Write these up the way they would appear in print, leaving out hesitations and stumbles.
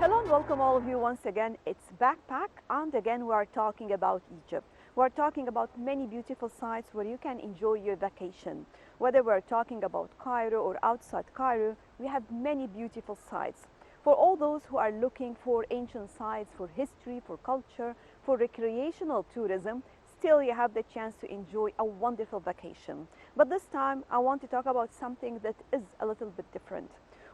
Hello and welcome all of you once again. It's Backpack, and again we are talking about Egypt. We're talking about many beautiful sites where you can enjoy your vacation. Whether we're talking about Cairo or outside Cairo, we have many beautiful sites. For all those who are looking for ancient sites, for history, for culture, for recreational tourism, still you have the chance to enjoy a wonderful vacation. But this time I want to talk about something that is a little bit different.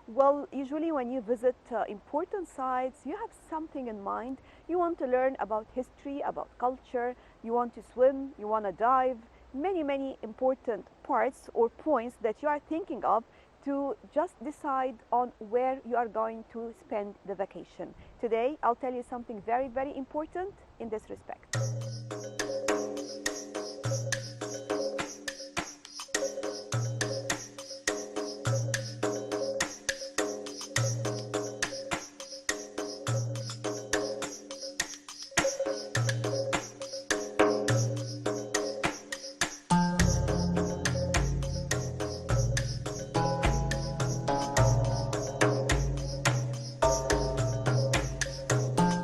Well, usually when you visit important sites, you have something in mind. You want to learn about history, about culture, you want to swim, you want to dive, many important parts or points that you are thinking of to just decide on where you are going to spend the vacation. Today, I'll tell you something very important in this respect.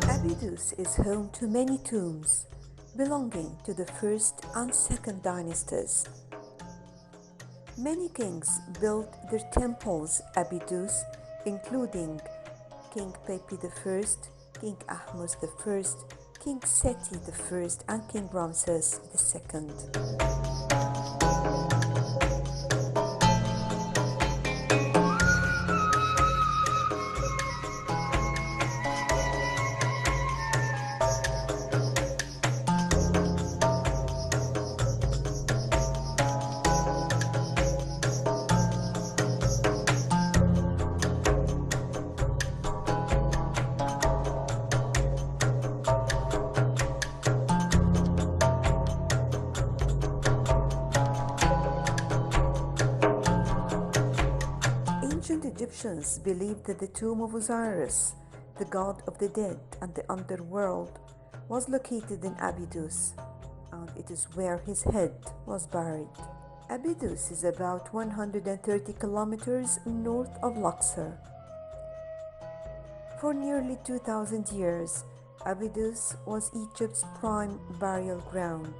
Abydos is home to many tombs belonging to the first and second dynasties. Many kings built their temples Abydos, including King Pepi I, King Ahmose I, King Seti I, and King Ramses II. Ancient Egyptians believed that the tomb of Osiris, the god of the dead and the underworld, was located in Abydos, and it is where his head was buried. Abydos is about 130 kilometers north of Luxor. For nearly 2,000 years, Abydos was Egypt's prime burial ground,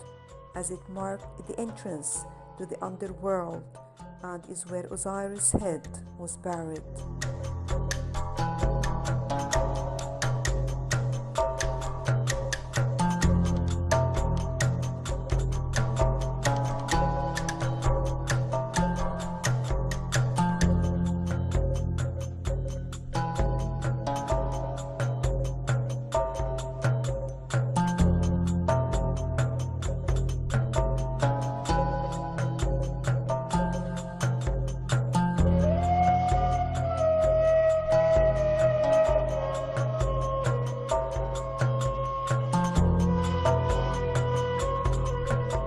as it marked the entrance to the underworld and is where Osiris' head was buried.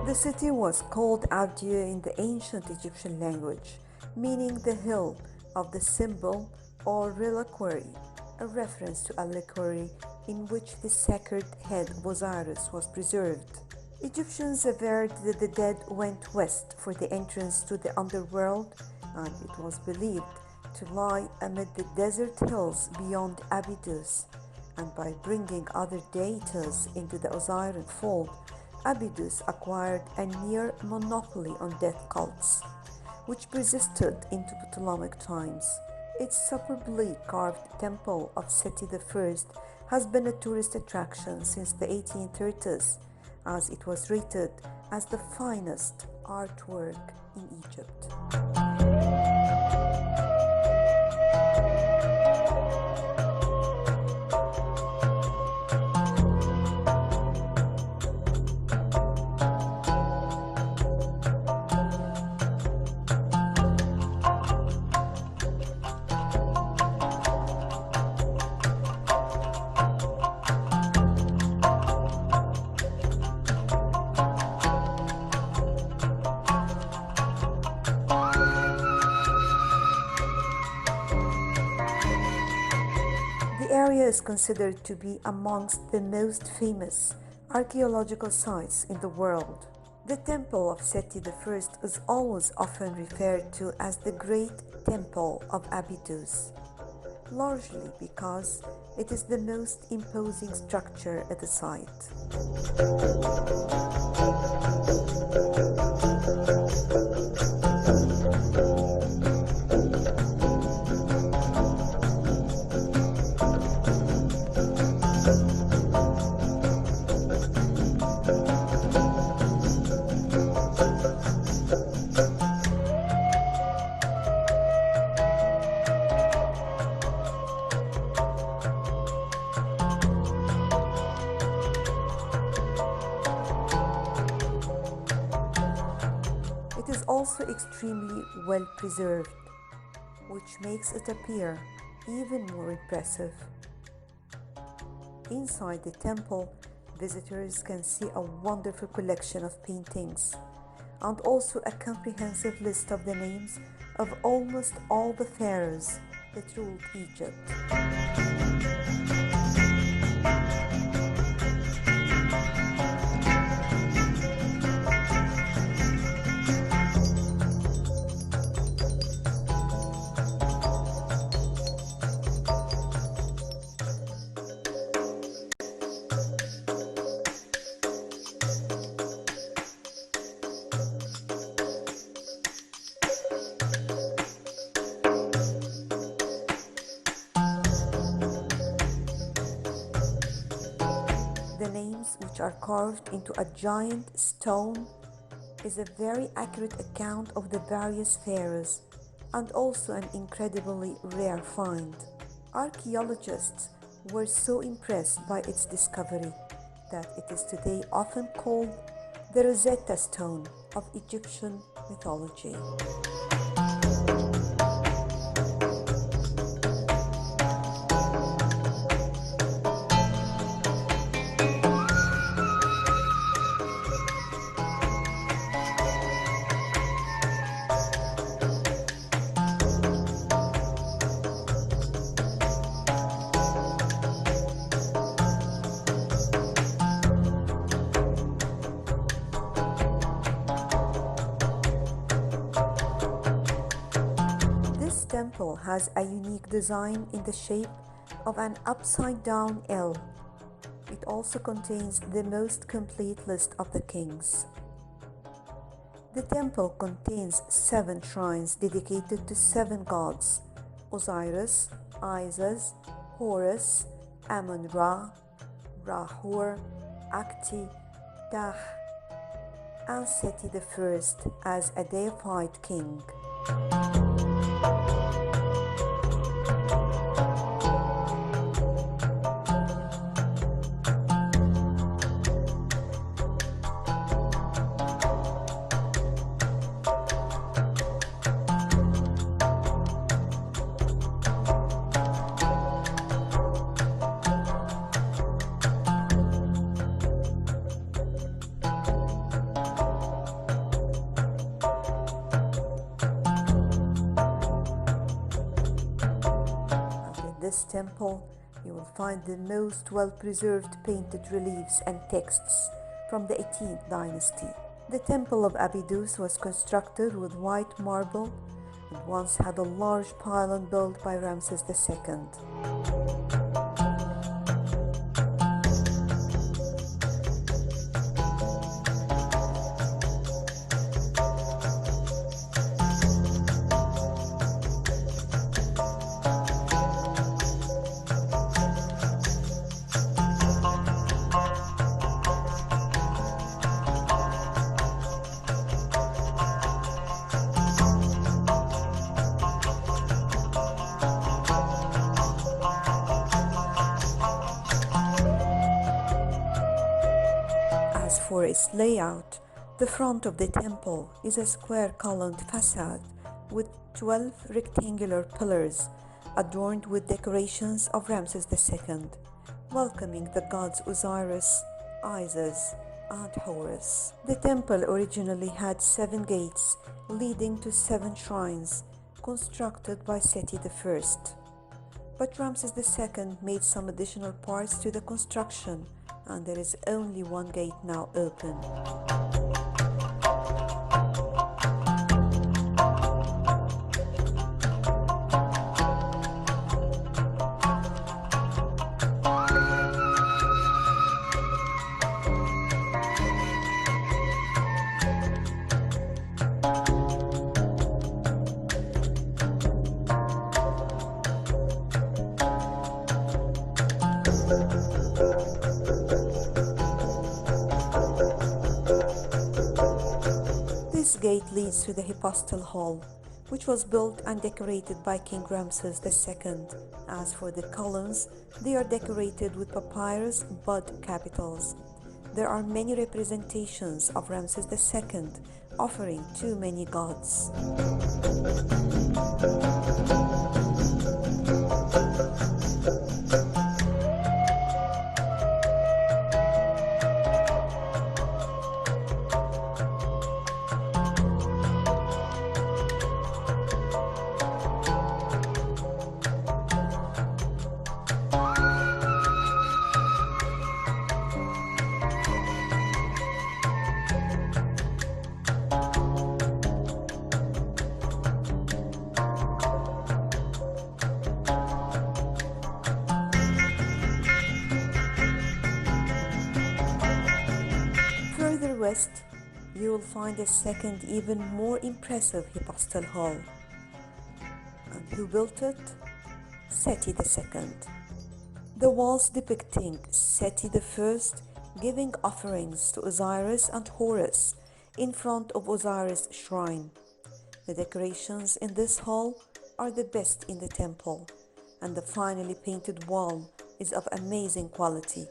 The city was called Abdia in the ancient Egyptian language, meaning the hill of the symbol or reliquary, a reference to a liquor in which the sacred head of Osiris was preserved. Egyptians averred that the dead went west for the entrance to the underworld, and it was believed to lie amid the desert hills beyond Abydos, and by bringing other deities into the Osirian fold, Abydos acquired a near monopoly on death cults, which persisted into Ptolemaic times. Its superbly carved temple of Seti I has been a tourist attraction since the 1830s, as it was rated as the finest artwork in Egypt. area is considered to be amongst the most famous archaeological sites in the world. The temple of Seti I is always often referred to as the Great Temple of Abydos, largely because it is the most imposing structure at the site. It is also extremely well preserved, which makes it appear even more impressive. Inside the temple, visitors can see a wonderful collection of paintings and also a comprehensive list of the names of almost all the pharaohs that ruled Egypt. The names, which are carved into a giant stone, is a very accurate account of the various pharaohs and also an incredibly rare find. Archaeologists were so impressed by its discovery that it is today often called the Rosetta Stone of Egyptian mythology. This temple has a unique design in the shape of an upside-down L. It also contains the most complete list of the kings. The temple contains 7 shrines dedicated to 7 gods: Osiris, Isis, Horus, Amun-Ra, Ra-Hur, Akti, Tah, and Seti I as a deified king. In this temple, you will find the most well-preserved painted reliefs and texts from the 18th dynasty. The Temple of Abydos was constructed with white marble and once had a large pylon built by Ramses II. As for its layout, the front of the temple is a square-columned facade with 12 rectangular pillars adorned with decorations of Ramses II, welcoming the gods Osiris, Isis, and Horus. The temple originally had 7 gates leading to 7 shrines constructed by Seti I. But Ramses II made some additional parts to the construction, and there is only one gate now open. This gate leads to the Hypostyle Hall, which was built and decorated by King Ramses II. As for the columns, they are decorated with papyrus bud capitals. There are many representations of Ramses II offering to many gods. Further west, you will find a second, even more impressive Hypostyle Hall. And who built it? Seti II. The walls depicting Seti I giving offerings to Osiris and Horus in front of Osiris' shrine. The decorations in this hall are the best in the temple, and the finely painted wall is of amazing quality.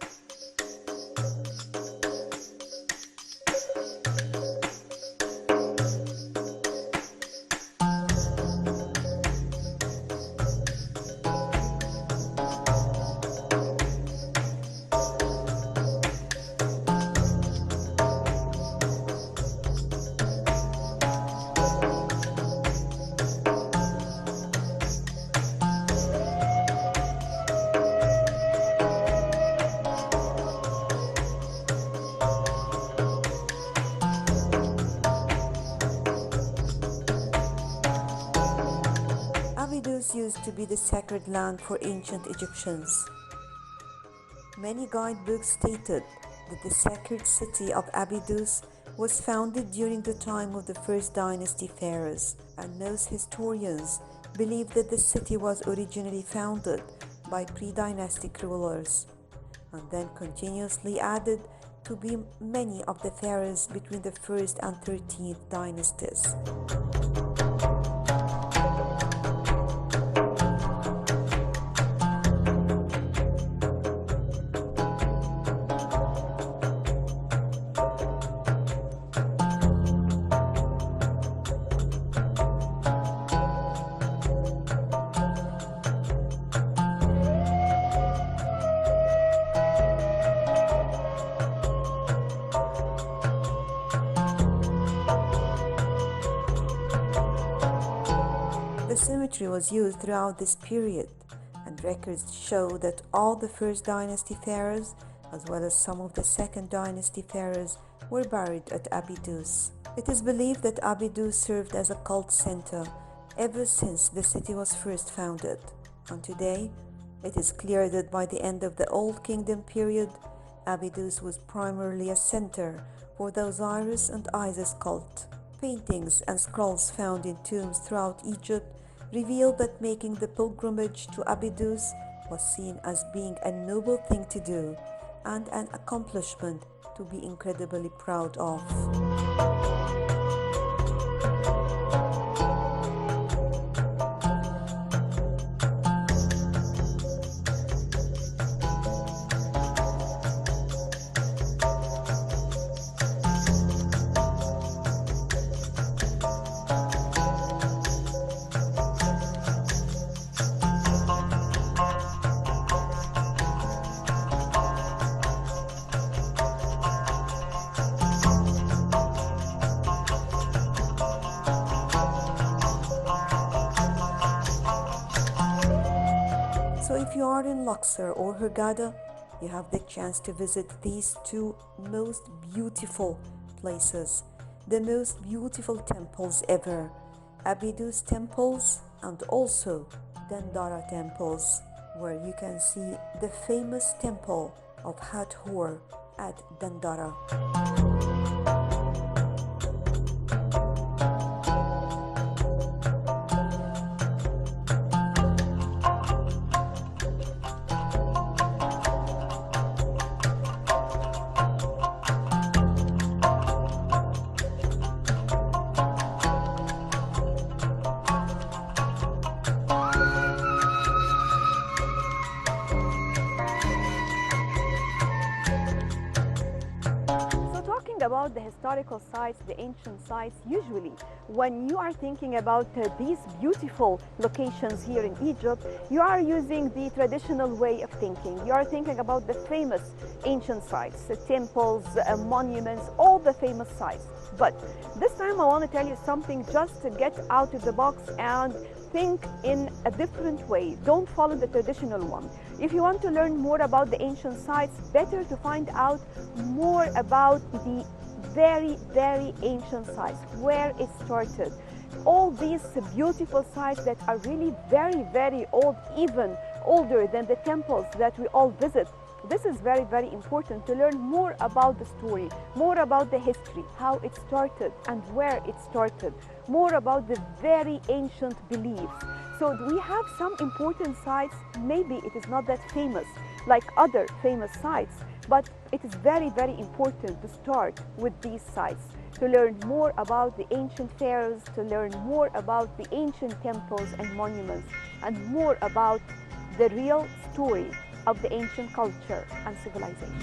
Abydos used to be the sacred land for ancient Egyptians. Many guidebooks stated that the sacred city of Abydos was founded during the time of the First Dynasty pharaohs, and most historians believe that the city was originally founded by pre-dynastic rulers and then continuously added to be many of the pharaohs between the 1st and 13th dynasties. The symmetry was used throughout this period, and records show that all the First Dynasty pharaohs, as well as some of the Second Dynasty pharaohs, were buried at Abydos. It is believed that Abydos served as a cult center ever since the city was first founded, and today it is clear that by the end of the Old Kingdom period, Abydos was primarily a center for the Osiris and Isis cult. Paintings and scrolls found in tombs throughout Egypt reveal that making the pilgrimage to Abydos was seen as being a noble thing to do and an accomplishment to be incredibly proud of. So if you are in Luxor or Hurghada, you have the chance to visit these two most beautiful places, the most beautiful temples ever, Abydos temples and also Dendara temples, where you can see the famous temple of Hathor at Dendara. So talking about the historical sites, the ancient sites, usually when you are thinking about these beautiful locations here in Egypt, you are using the traditional way of thinking. You are thinking about the famous ancient sites, temples, monuments, all the famous sites. But this time I want to tell you something just to get out of the box and think in a different way. Don't follow the traditional one. If you want to learn more about the ancient sites, better to find out more about the very, very ancient sites, where it started. All these beautiful sites that are really very, very old, even older than the temples that we all visit. This is very, very important to learn more about the story, more about the history, how it started and where it started, more about the very ancient beliefs. So we have some important sites, maybe it is not that famous like other famous sites, but it is very, very important to start with these sites, to learn more about the ancient pharaohs, to learn more about the ancient temples and monuments, and more about the real story of the ancient culture and civilization.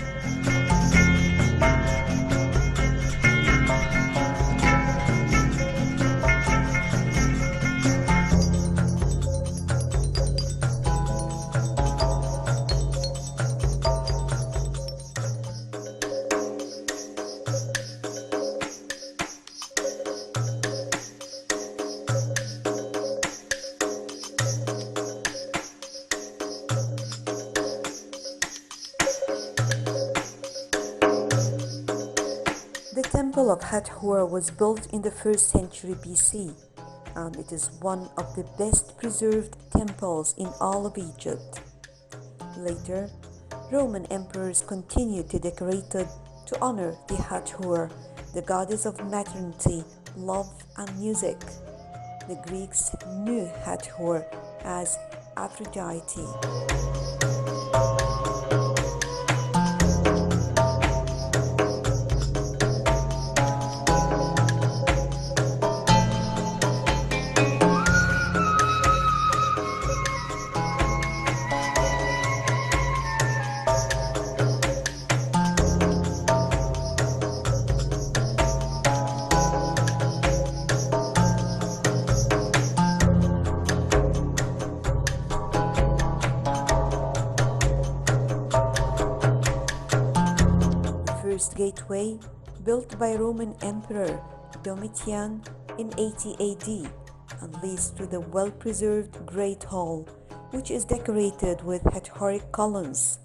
The Temple of Hathor was built in the 1st century BC, and it is one of the best preserved temples in all of Egypt. Later, Roman emperors continued to decorate it to honor the Hathor, the goddess of maternity, love, and music. The Greeks knew Hathor as Aphrodite. First gateway, built by Roman Emperor Domitian in 80 AD, and leads to the well-preserved Great Hall, which is decorated with Hathoric columns.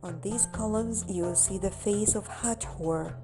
On these columns, you will see the face of Hathor.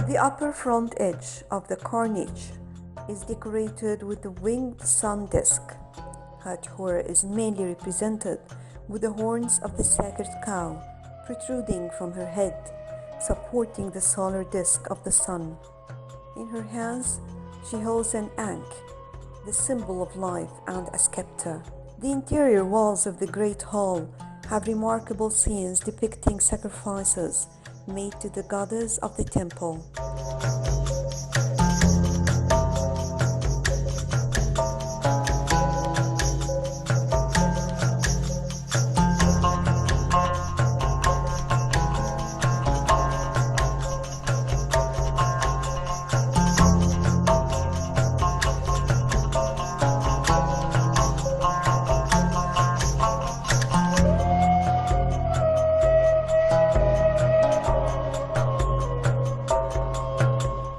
The upper front edge of the cornice is decorated with the winged sun disk. Hathor is mainly represented with the horns of the sacred cow protruding from her head, supporting the solar disk of the sun. In her hands, she holds an ankh, the symbol of life, and a scepter. The interior walls of the Great Hall have remarkable scenes depicting sacrifices, made to the goddess of the temple.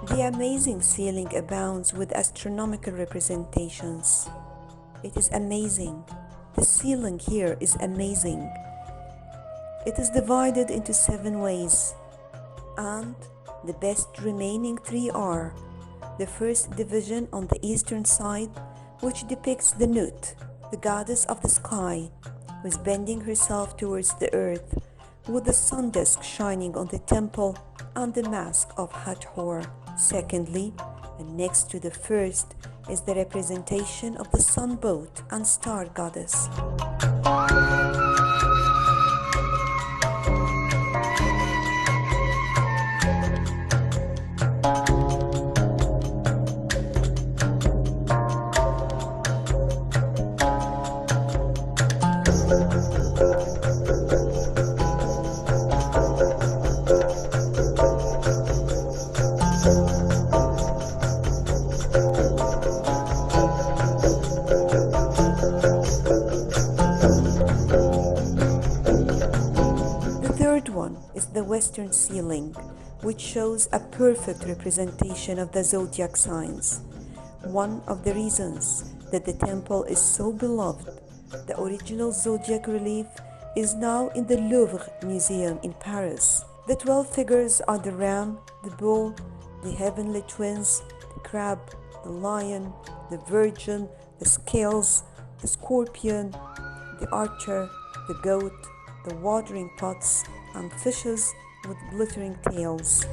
The amazing ceiling abounds with astronomical representations. It is amazing. The ceiling here is amazing. It is divided into 7 ways, and the best remaining 3 are: the first division on the eastern side, which depicts the Nut, the goddess of the sky, who is bending herself towards the earth, with the sun disk shining on the temple and the mask of Hathor. Secondly, and next to the first, is the representation of the sun boat and star goddess. The western ceiling, which shows a perfect representation of the zodiac signs. One of the reasons that the temple is so beloved, the original zodiac relief is now in the Louvre Museum in Paris. The 12 figures are the ram, the bull, the heavenly twins, the crab, the lion, the virgin, the scales, the scorpion, the archer, the goat, the watering pots, and fishes with glittering tails.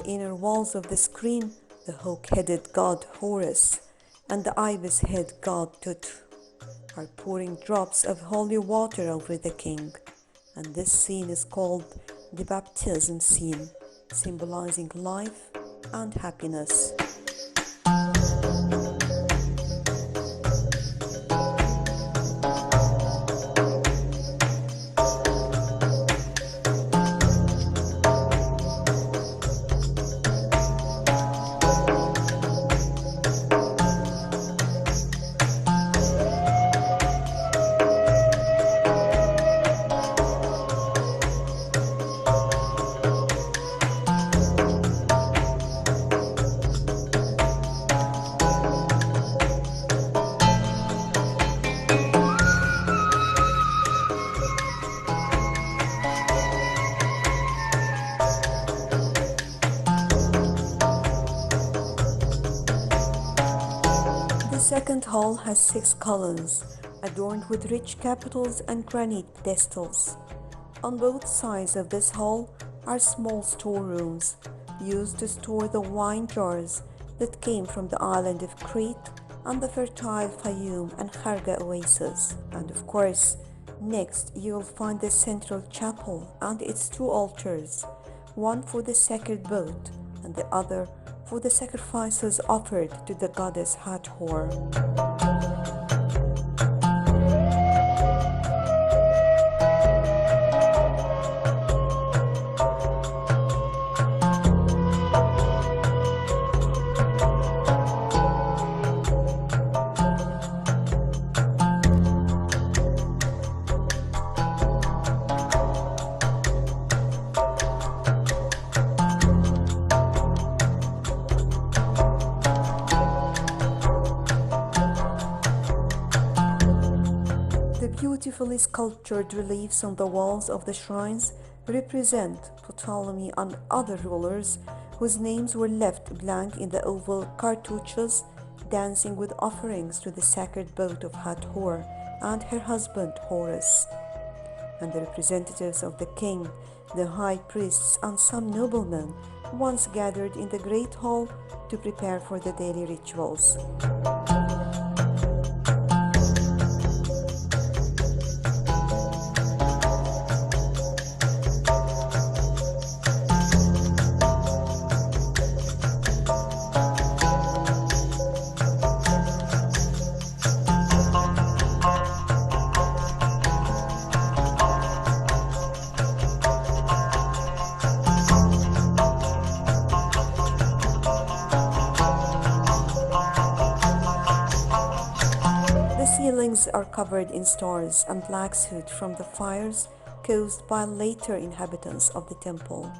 Inner walls of the screen, the hawk-headed god Horus and the ibis-head god Tut are pouring drops of holy water over the king, and this scene is called the baptism scene, symbolizing life and happiness. The second hall has 6 columns, adorned with rich capitals and granite pedestals. On both sides of this hall are small storerooms, used to store the wine jars that came from the island of Crete and the fertile Fayoum and Kharga oasis. And of course, next you'll find the central chapel and its 2 altars, one for the sacred boat and the other for the sacrifices offered to the goddess Hathor. Beautifully sculptured reliefs on the walls of the shrines represent Ptolemy and other rulers whose names were left blank in the oval cartouches, dancing with offerings to the sacred boat of Hathor and her husband Horus. And the representatives of the king, the high priests, and some noblemen once gathered in the great hall to prepare for the daily rituals. The ceilings are covered in stars and black soot from the fires caused by later inhabitants of the temple.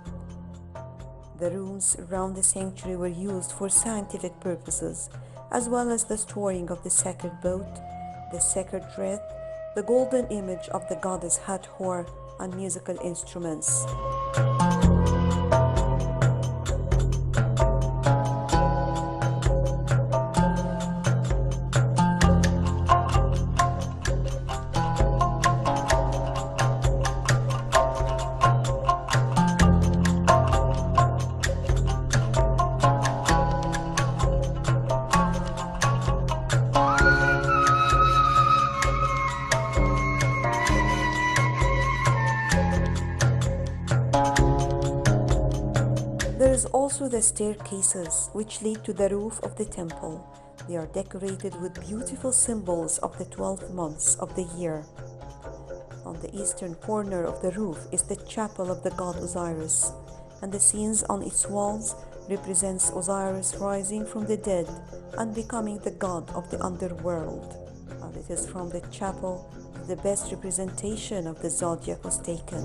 The rooms around the sanctuary were used for scientific purposes, as well as the storing of the sacred boat, the sacred wreath, the golden image of the goddess Hathor, and musical instruments. There is also the staircases which lead to the roof of the temple. They are decorated with beautiful symbols of the 12 months of the year. On the eastern corner of the roof is the chapel of the god Osiris, and the scenes on its walls represents Osiris rising from the dead and becoming the god of the underworld. And it is from the chapel the best representation of the zodiac was taken.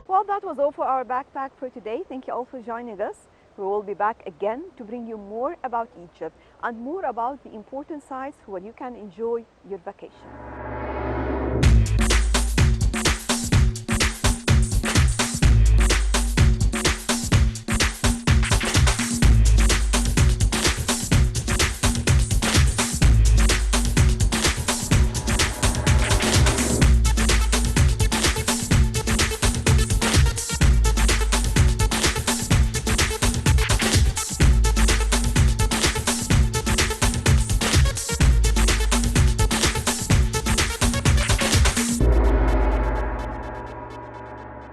Well, that was all for our backpack for today. Thank you all for joining us. We will be back again to bring you more about Egypt and more about the important sites where you can enjoy your vacation.